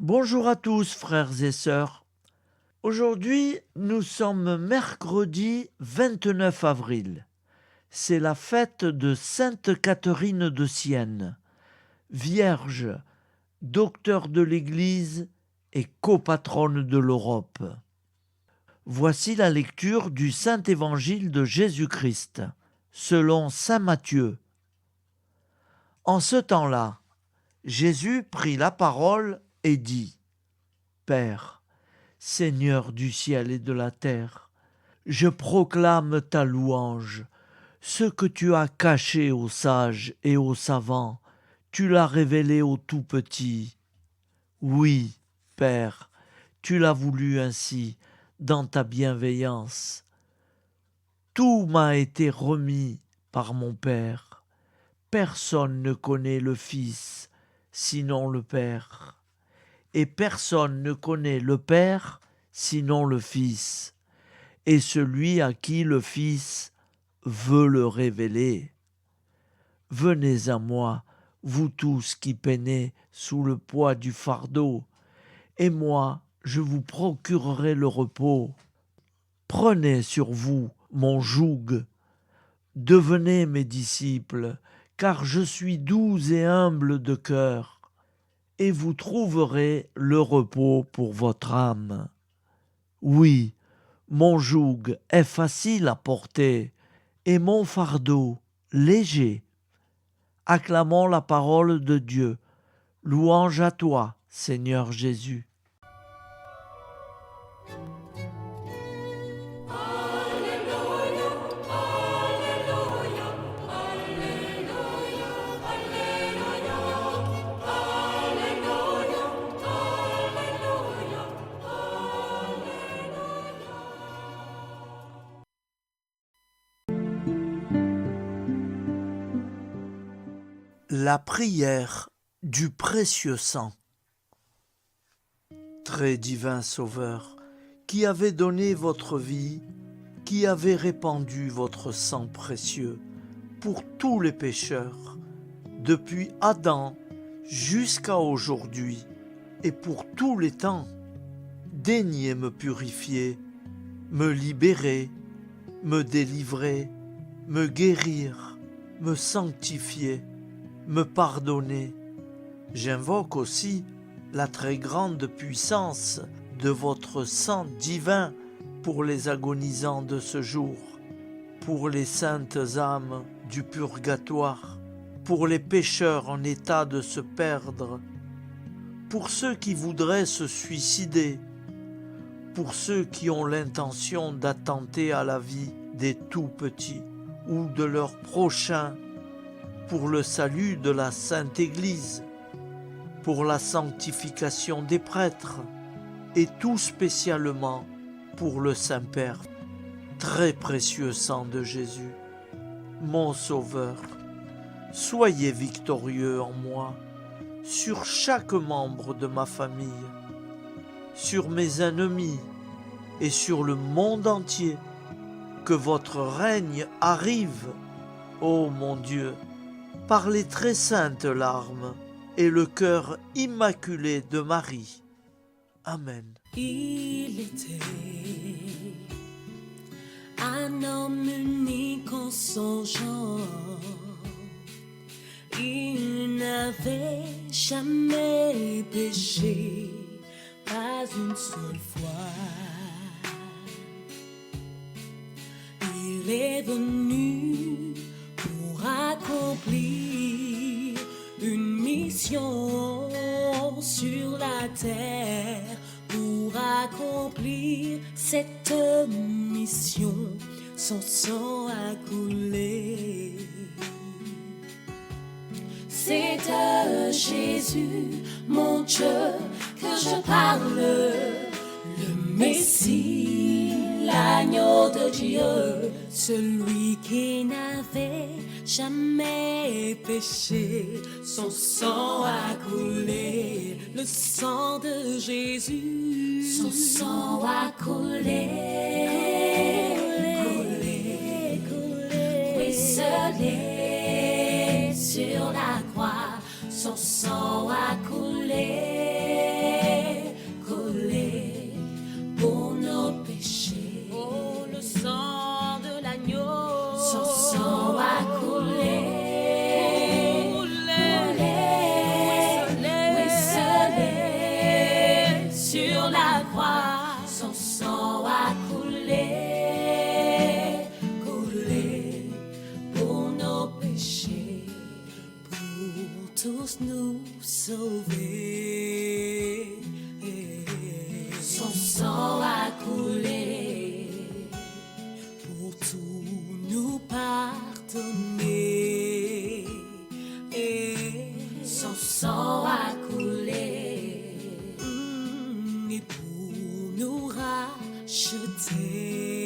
Bonjour à tous, frères et sœurs. Aujourd'hui, nous sommes mercredi 29 avril. C'est la fête de Sainte Catherine de Sienne, Vierge, docteur de l'Église et copatronne de l'Europe. Voici la lecture du Saint Évangile de Jésus-Christ, selon saint Matthieu. En ce temps-là, Jésus prit la parole et dit : Père, Seigneur du ciel et de la terre, je proclame ta louange. Ce que tu as caché aux sages et aux savants, tu l'as révélé aux tout petits. Oui, Père, tu l'as voulu ainsi, dans ta bienveillance. Tout m'a été remis par mon Père. Personne ne connaît le Fils, sinon le Père. Et personne ne connaît le Père, sinon le Fils, et celui à qui le Fils veut le révéler. Venez à moi, vous tous qui peinez sous le poids du fardeau, et moi je vous procurerai le repos. Prenez sur vous mon joug, devenez mes disciples, car je suis doux et humble de cœur, et vous trouverez le repos pour votre âme. Oui, mon joug est facile à porter, et mon fardeau léger. Acclamons la parole de Dieu. Louange à toi, Seigneur Jésus. La prière du précieux sang. Très divin Sauveur, qui avez donné votre vie, qui avez répandu votre sang précieux pour tous les pécheurs, depuis Adam jusqu'à aujourd'hui et pour tous les temps, daignez me purifier, me libérer, me délivrer, me guérir, me sanctifier, me pardonner. J'invoque aussi la très grande puissance de votre sang divin pour les agonisants de ce jour, pour les saintes âmes du purgatoire, pour les pécheurs en état de se perdre, pour ceux qui voudraient se suicider, pour ceux qui ont l'intention d'attenter à la vie des tout-petits ou de leurs prochains, pour le salut de la Sainte Église, pour la sanctification des prêtres, et tout spécialement pour le Saint-Père. Très précieux sang de Jésus, mon Sauveur, soyez victorieux en moi, sur chaque membre de ma famille, sur mes ennemis et sur le monde entier. Que votre règne arrive, ô mon Dieu, par les très saintes larmes et le cœur immaculé de Marie. Amen. Il était un homme unique en son genre. Il n'avait jamais péché, pas une seule fois. Il est venu pour accomplir une mission sur la terre, pour accomplir cette mission, son sang a coulé. C'est de Jésus, mon Dieu, que je parle, le Messie, l'agneau de Dieu, celui qui n'avait jamais péché, son sang a coulé, le sang de Jésus, son sang a coulé, coulé, ruisselé sur la croix, son sang a coulé, pour nous racheter.